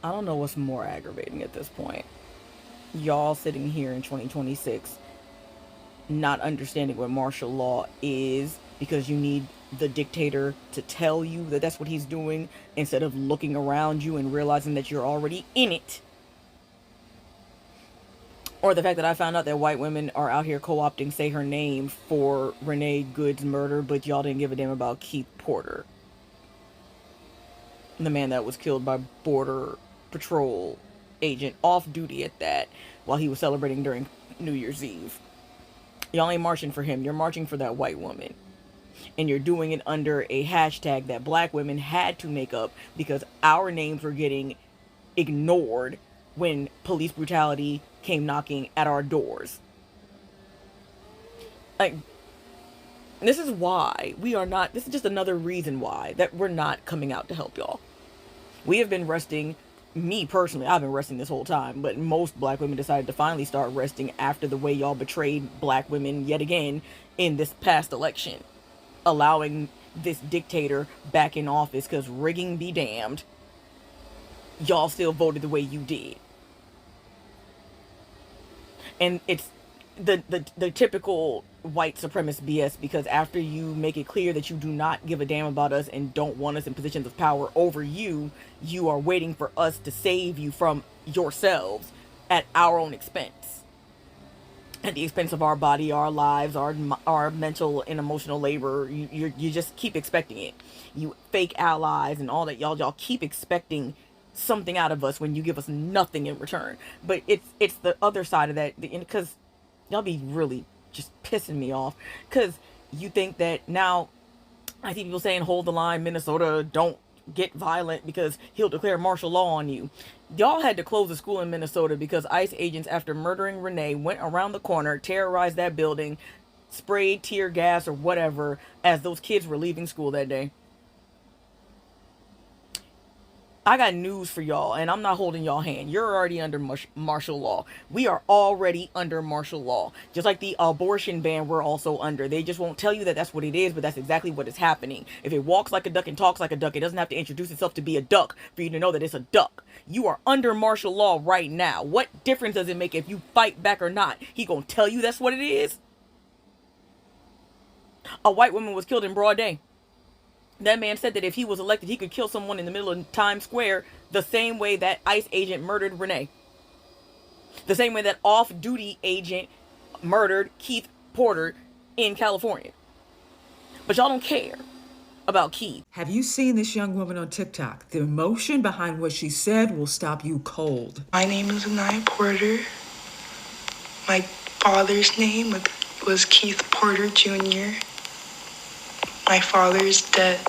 I don't know what's more aggravating at this point. Y'all sitting here in 2026 not understanding what martial law is because you need the dictator to tell you that that's what he's doing instead of looking around you and realizing that you're already in it. Or the fact that I found out that white women are out here co-opting Say Her Name for Renee Good's murder, but y'all didn't give a damn about Keith Porter, the man that was killed by Border Patrol agent off duty at that while he was celebrating during New Year's Eve. Y'all ain't marching for him. You're marching for that white woman. And you're doing it under a hashtag that black women had to make up because our names were getting ignored when police brutality came knocking at our doors. Like, this is why we are not, this is just another reason why that we're not coming out to help y'all. We have been resting, me personally, I've been resting this whole time, but most black women decided to finally start resting after the way y'all betrayed black women yet again in this past election, allowing this dictator back in office because rigging be damned, y'all still voted the way you did. And it's the typical white supremacist BS because after you make it clear that you do not give a damn about us and don't want us in positions of power over you, you are waiting for us to save you from yourselves at our own expense. At the expense of our body, our lives, our mental and emotional labor. You just keep expecting it. You fake allies and all that, y'all keep expecting something out of us when you give us nothing in return. But it's the other side of that, because y'all be really just pissing me off because you think that now I see people saying hold the line, Minnesota, don't get violent because he'll declare martial law on you. Y'all had to close the school in Minnesota because ICE agents, after murdering Renee, went around the corner, terrorized that building, sprayed tear gas or whatever as those kids were leaving school that day. I got news for y'all, and I'm not holding y'all hand. You're already under martial law. We are already under martial law. Just like the abortion ban, we're also under. They just won't tell you that that's what it is, but that's exactly what is happening. If it walks like a duck and talks like a duck, it doesn't have to introduce itself to be a duck for you to know that it's a duck. You are under martial law right now. What difference does it make if you fight back or not? He gonna tell you that's what it is? A white woman was killed in broad day. That man said that if he was elected, he could kill someone in the middle of Times Square the same way that ICE agent murdered Renee. The same way that off-duty agent murdered Keith Porter in California. But y'all don't care about Keith. Have you seen this young woman on TikTok? The emotion behind what she said will stop you cold. My name is Anaya Porter. My father's name was Keith Porter Jr. My father's dead.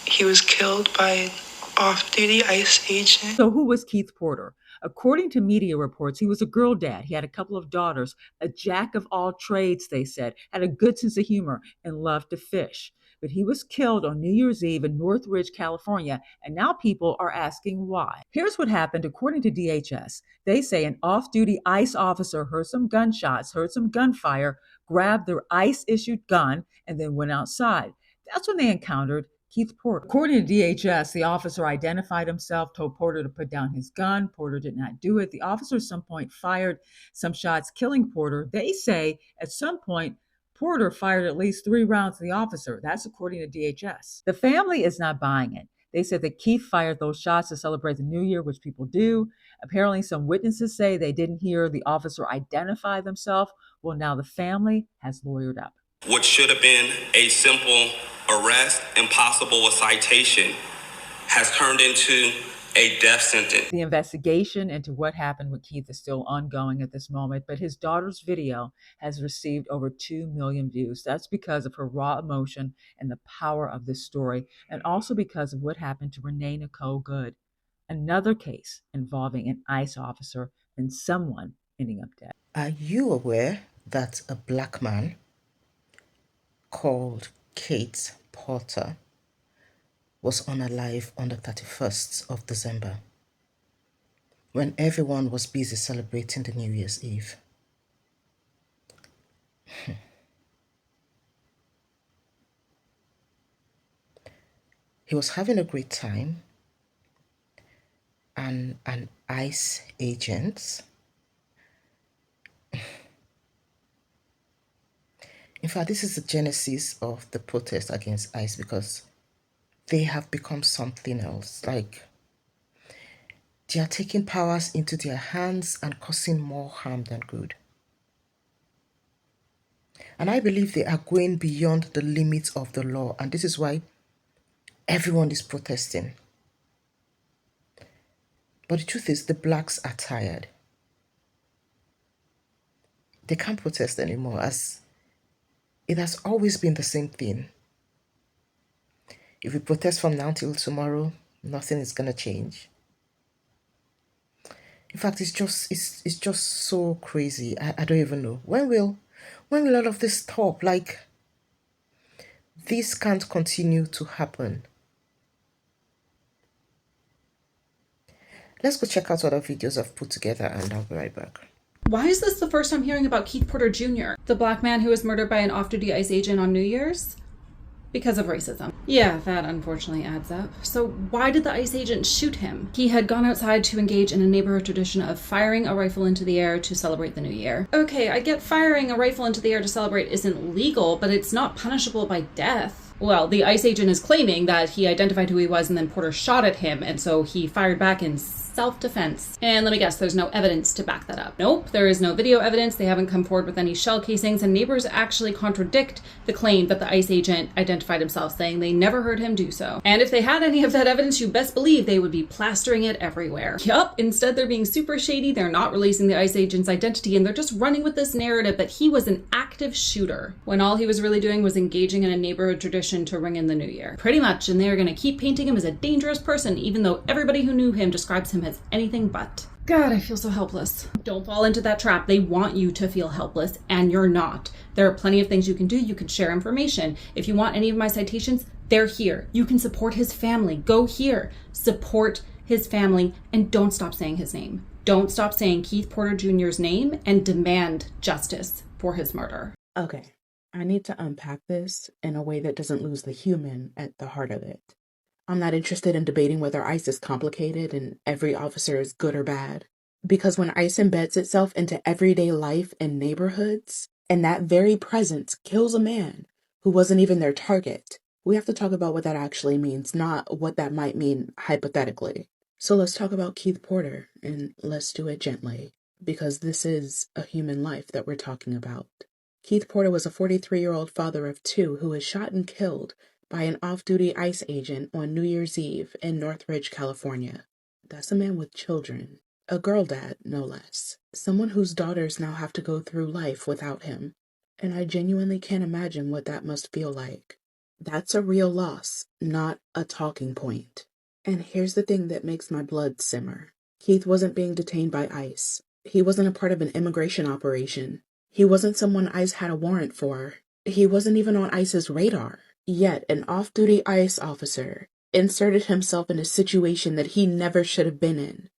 He was killed by an off-duty ICE agent. So who was Keith Porter? According to media reports, he was a girl dad. He had a couple of daughters, a jack of all trades, they said, had a good sense of humor, and loved to fish. But he was killed on New Year's Eve in Northridge, California, and now people are asking why. Here's what happened according to DHS. They say an off-duty ICE officer heard some gunshots, heard some gunfire, grabbed their ICE-issued gun, and then went outside. That's when they encountered Keith Porter. According to DHS, the officer identified himself, told Porter to put down his gun. Porter did not do it. The officer at some point fired some shots, killing Porter. They say at some point, Porter fired at least 3 rounds at the officer. That's according to DHS. The family is not buying it. They said that Keith fired those shots to celebrate the new year, which people do. Apparently, some witnesses say they didn't hear the officer identify themselves. Well, now the family has lawyered up. What should have been a simple arrest and possible a citation has turned into a death sentence. The investigation into what happened with Keith is still ongoing at this moment, but his daughter's video has received over 2 million views. That's because of her raw emotion and the power of this story, and also because of what happened to Renee Nicole Good, another case involving an ICE officer and someone ending up dead. Are you aware that a black man called Kate Porter was unalive on the 31st of December when everyone was busy celebrating the New Year's Eve? He was having a great time, an ICE agent. In fact, this is the genesis of the protest against ICE, because they have become something else. Like, they are taking powers into their hands and causing more harm than good. And I believe they are going beyond the limits of the law, and this is why everyone is protesting. But the truth is, the blacks are tired. They can't protest anymore, as it has always been the same thing. If we protest from now till tomorrow, nothing is gonna change. In fact, it's just so crazy. I don't even know. When will all of this stop? Like, this can't continue to happen. Let's go check out what other videos I've put together, and I'll be right back. Why is this the first time hearing about Keith Porter Jr., the black man who was murdered by an off-duty ICE agent on New Year's? Because of racism. Yeah, that unfortunately adds up. So why did the ICE agent shoot him? He had gone outside to engage in a neighborhood tradition of firing a rifle into the air to celebrate the new year. Okay, I get firing a rifle into the air to celebrate isn't legal, but it's not punishable by death. Well, the ICE agent is claiming that he identified who he was and then Porter shot at him, and so he fired back in self-defense. And let me guess, there's no evidence to back that up. Nope, there is no video evidence. They haven't come forward with any shell casings, and neighbors actually contradict the claim that the ICE agent identified himself, saying they never heard him do so. And if they had any of that evidence, you best believe they would be plastering it everywhere. Yup, instead they're being super shady, they're not releasing the ICE agent's identity, and they're just running with this narrative that he was an active shooter, when all he was really doing was engaging in a neighborhood tradition to ring in the new year. Pretty much, and they are going to keep painting him as a dangerous person, even though everybody who knew him describes him as anything but. God, I feel so helpless. Don't fall into that trap. They want you to feel helpless, and you're not. There are plenty of things you can do. You can share information. If you want any of my citations, they're here. You can support his family. Go here. Support his family, and don't stop saying his name. Don't stop saying Keith Porter Jr.'s name, and demand justice for his murder. Okay, I need to unpack this in a way that doesn't lose the human at the heart of it. I'm not interested in debating whether ICE is complicated and every officer is good or bad. Because when ICE embeds itself into everyday life and neighborhoods, and that very presence kills a man who wasn't even their target, we have to talk about what that actually means, not what that might mean hypothetically. So let's talk about Keith Porter, and let's do it gently, because this is a human life that we're talking about. Keith Porter was a 43-year-old father of two who was shot and killed by an off-duty ICE agent on New Year's Eve in Northridge, California. That's a man with children. A girl dad, no less. Someone whose daughters now have to go through life without him. And I genuinely can't imagine what that must feel like. That's a real loss, not a talking point. And here's the thing that makes my blood simmer. Keith wasn't being detained by ICE. He wasn't a part of an immigration operation. He wasn't someone ICE had a warrant for. He wasn't even on ICE's radar. Yet an off-duty ICE officer inserted himself in a situation that he never should have been in,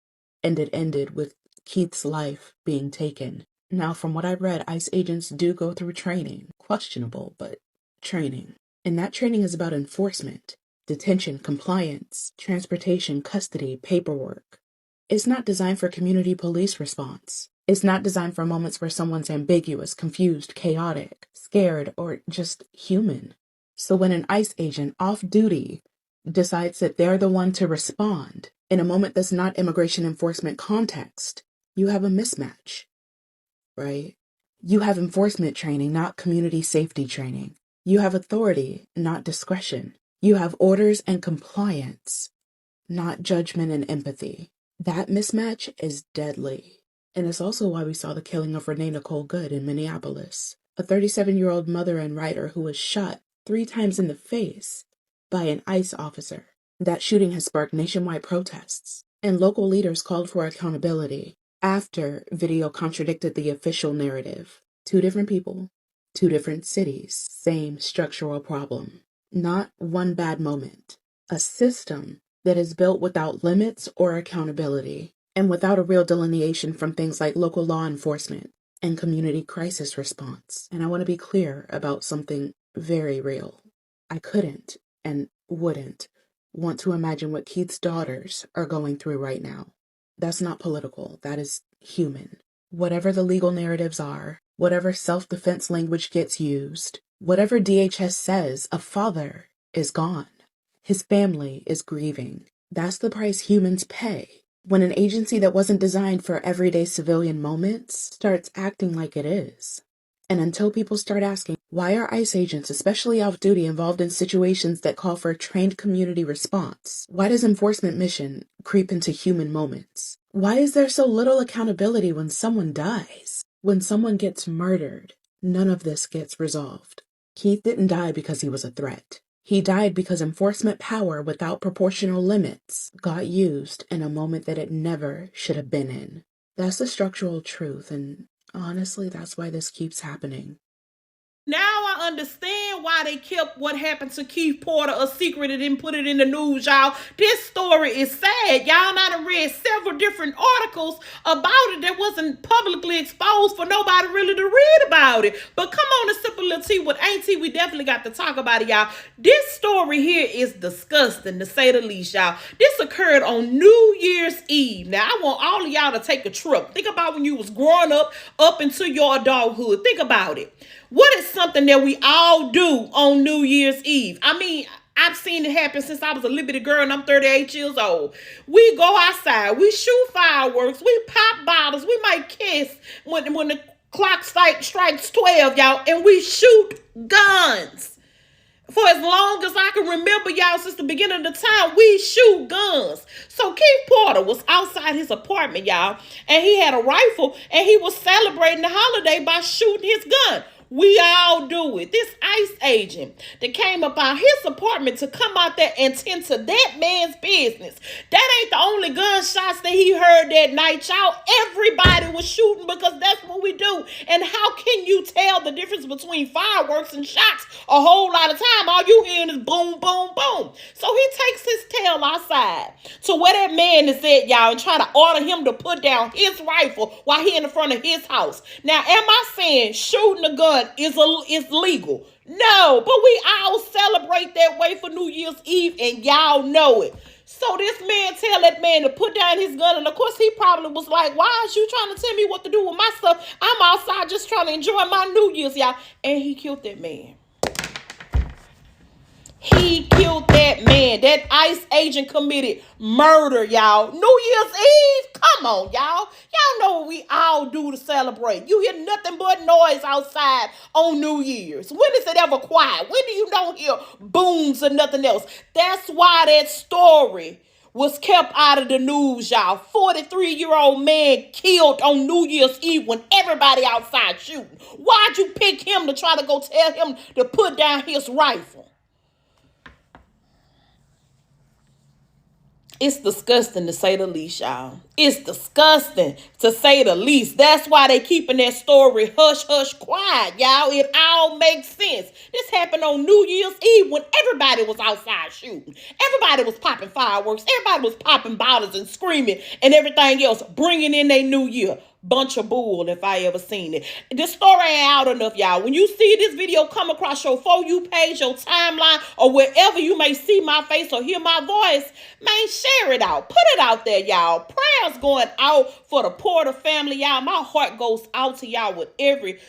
and it ended with Keith's life being taken. Now, from what I've read, ICE agents do go through training. Questionable, but training. And that training is about enforcement, detention, compliance, transportation, custody, paperwork. It's not designed for community police response. It's not designed for moments where someone's ambiguous, confused, chaotic, scared, or just human. So when an ICE agent off duty decides that they're the one to respond in a moment that's not immigration enforcement context, you have a mismatch, right? You have enforcement training, not community safety training. You have authority, not discretion. You have orders and compliance, not judgment and empathy. That mismatch is deadly. And it's also why we saw the killing of Renee Nicole Good in Minneapolis, a 37-year-old mother and writer who was shot 3 times in the face by an ICE officer. That shooting has sparked nationwide protests, and local leaders called for accountability after video contradicted the official narrative. 2 different people, 2 different cities, same structural problem. Not one bad moment. A system that is built without limits or accountability, and without a real delineation from things like local law enforcement and community crisis response. And I want to be clear about something very real. I couldn't and wouldn't want to imagine what Keith's daughters are going through right now. That's not political. That is human. Whatever the legal narratives are, whatever self-defense language gets used, whatever DHS says, a father is gone. His family is grieving. That's the price humans pay when an agency that wasn't designed for everyday civilian moments starts acting like it is. And until people start asking, why are ICE agents, especially off-duty, involved in situations that call for a trained community response? Why does enforcement mission creep into human moments? Why is there so little accountability when someone dies? When someone gets murdered, none of this gets resolved. Keith didn't die because he was a threat. He died because enforcement power without proportional limits got used in a moment that it never should have been in. That's the structural truth, and honestly, that's why this keeps happening. Now I understand why they kept what happened to Keith Porter a secret and didn't put it in the news, y'all. This story is sad. Y'all and I done read several different articles about it that wasn't publicly exposed for nobody really to read about it. But come on, a simple little tea with Auntie, we definitely got to talk about it, y'all. This story here is disgusting, to say the least, y'all. This occurred on New Year's Eve. Now, I want all of y'all to take a trip. Think about when you was growing up into your adulthood. Think about it. What is something that we all do on New Year's Eve? I mean, I've seen it happen since I was a little bitty girl and I'm 38 years old. We go outside, we shoot fireworks, we pop bottles, we might kiss when the clock strikes 12, y'all, and we shoot guns. For as long as I can remember, y'all, since the beginning of the time, we shoot guns. So Keith Porter was outside his apartment, y'all, and he had a rifle, and he was celebrating the holiday by shooting his gun. We all do it. This ICE agent that came up out his apartment to come out there and tend to that man's business. That ain't the only gunshots that he heard that night, y'all. Everybody was shooting because that's what we do. And how can you tell the difference between fireworks and shots a whole lot of time? All you hearing is boom, boom, boom. So he takes his tail outside to where that man is at, y'all, and try to order him to put down his rifle while he in the front of his house. Now, am I saying shooting a gun is legal? No, but we all celebrate that way for New Year's Eve, and y'all know it. So this man tell that man to put down his gun, and of course he probably was like, why is you trying to tell me what to do with my stuff? I'm outside just trying to enjoy my New Year's, y'all. And he killed that man. He killed that man. That ICE agent committed murder, y'all. New Year's Eve? Come on, y'all. Y'all know what we all do to celebrate. You hear nothing but noise outside on New Year's. When is it ever quiet? When do you don't hear booms or nothing else? That's why that story was kept out of the news, y'all. 43-year-old man killed on New Year's Eve when everybody outside shooting. Why'd you pick him to try to go tell him to put down his rifle? It's disgusting to say the least, y'all. It's disgusting to say the least. That's why they keeping that story hush, hush, quiet, y'all. It all makes sense. This happened on New Year's Eve when everybody was outside shooting. Everybody was popping fireworks. Everybody was popping bottles and screaming and everything else, bringing in their new year. Bunch of bull if I ever seen it. This story ain't out enough, y'all. When you see this video come across your For You page, your timeline, or wherever you may see my face or hear my voice, man, share it out. Put it out there, y'all. Prayers going out for the Porter family, y'all. My heart goes out to y'all with every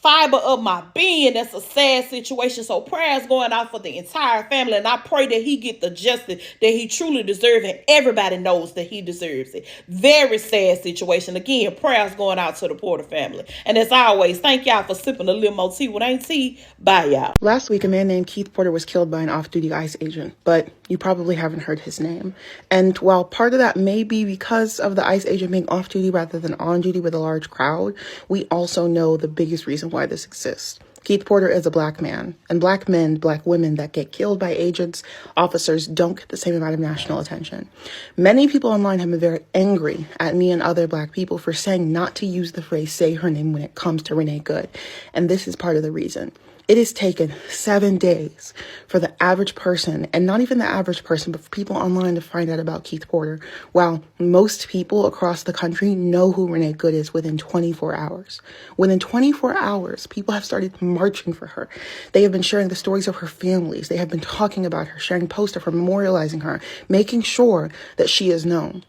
fiber of my being. That's a sad situation. So prayers going out for the entire family, and I pray that he get the justice that he truly deserves, and everybody knows that he deserves it. Very sad situation. Again, prayers going out to the Porter family. And as always, thank y'all for sipping a little more tea with Ain't Tea. Bye, y'all. Last week, a man named Keith Porter was killed by an off-duty ICE agent, but you probably haven't heard his name. And while part of that may be because of the ICE agent being off-duty rather than on-duty with a large crowd, we also know the biggest reason why this exists. Keith Porter is a black man, and black men, black women that get killed by agents, officers, don't get the same amount of national attention. Many people online have been very angry at me and other black people for saying not to use the phrase "say her name" when it comes to Renee Good, and this is part of the reason. It has taken 7 days for the average person, and not even the average person, but for people online to find out about Keith Porter, while most people across the country know who Renee Good is within 24 hours. Within 24 hours, people have started marching for her. They have been sharing the stories of her families. They have been talking about her, sharing posts of her, memorializing her, making sure that she is known.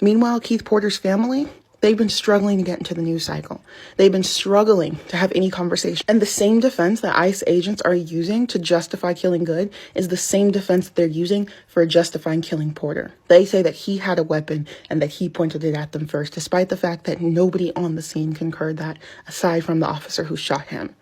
Meanwhile, Keith Porter's family, they've been struggling to get into the news cycle. They've been struggling to have any conversation. And the same defense that ICE agents are using to justify killing Good is the same defense that they're using for justifying killing Porter. They say that he had a weapon and that he pointed it at them first, despite the fact that nobody on the scene concurred that, aside from the officer who shot him.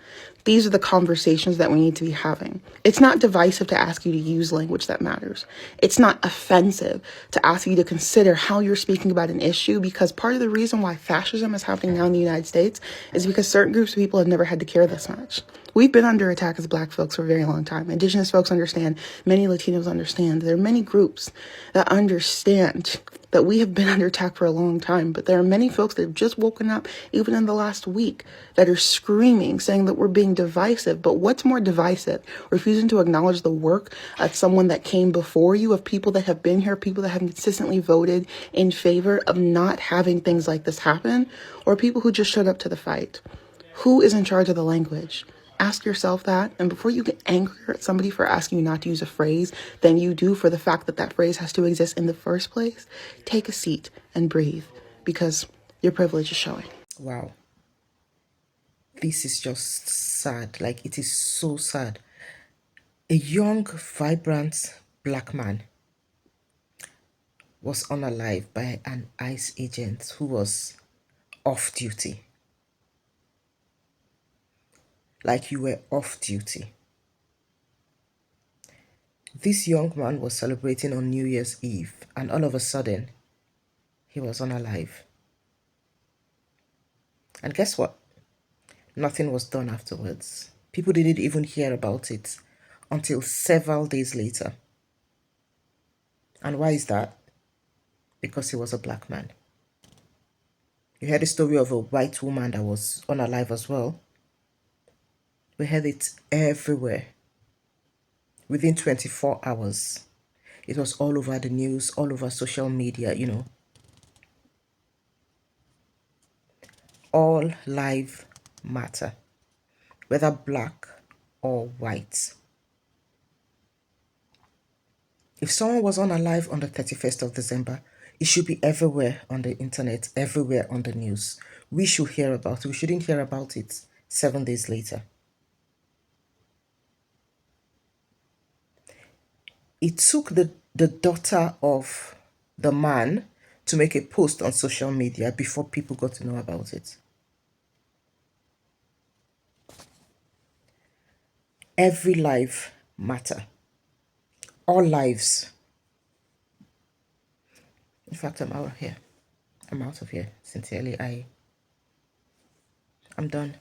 These are the conversations that we need to be having. It's not divisive to ask you to use language that matters. It's not offensive to ask you to consider how you're speaking about an issue, because part of the reason why fascism is happening now in the United States is because certain groups of people have never had to care this much. We've been under attack as Black folks for a very long time. Indigenous folks understand. Many Latinos understand. There are many groups that understand that we have been under attack for a long time, but there are many folks that have just woken up, even in the last week, that are screaming, saying that we're being divisive. But what's more divisive? Refusing to acknowledge the work of someone that came before you, of people that have been here, people that have consistently voted in favor of not having things like this happen, or people who just showed up to the fight? Who is in charge of the language? Ask yourself that. And before you get angry at somebody for asking you not to use a phrase than you do for the fact that that phrase has to exist in the first place, take a seat and breathe, because your privilege is showing. Wow. This is just sad. Like, it is so sad. A young, vibrant Black man was unalived by an ICE agent who was off duty. Like, you were off duty. This young man was celebrating on New Year's Eve, and all of a sudden, he was unalive. And guess what? Nothing was done afterwards. People didn't even hear about it until several days later. And why is that? Because he was a Black man. You heard the story of a white woman that was unalive as well. We heard it everywhere. Within 24 hours. It was all over the news, all over social media, All lives matter, whether Black or white. If someone was unalive on the 31st of December, it should be everywhere on the internet, everywhere on the news. We should hear about it. We shouldn't hear about it 7 days later. It took the daughter of the man to make a post on social media before people got to know about it. Every life matter. All lives. In fact, I'm out of here. Sincerely, I'm done.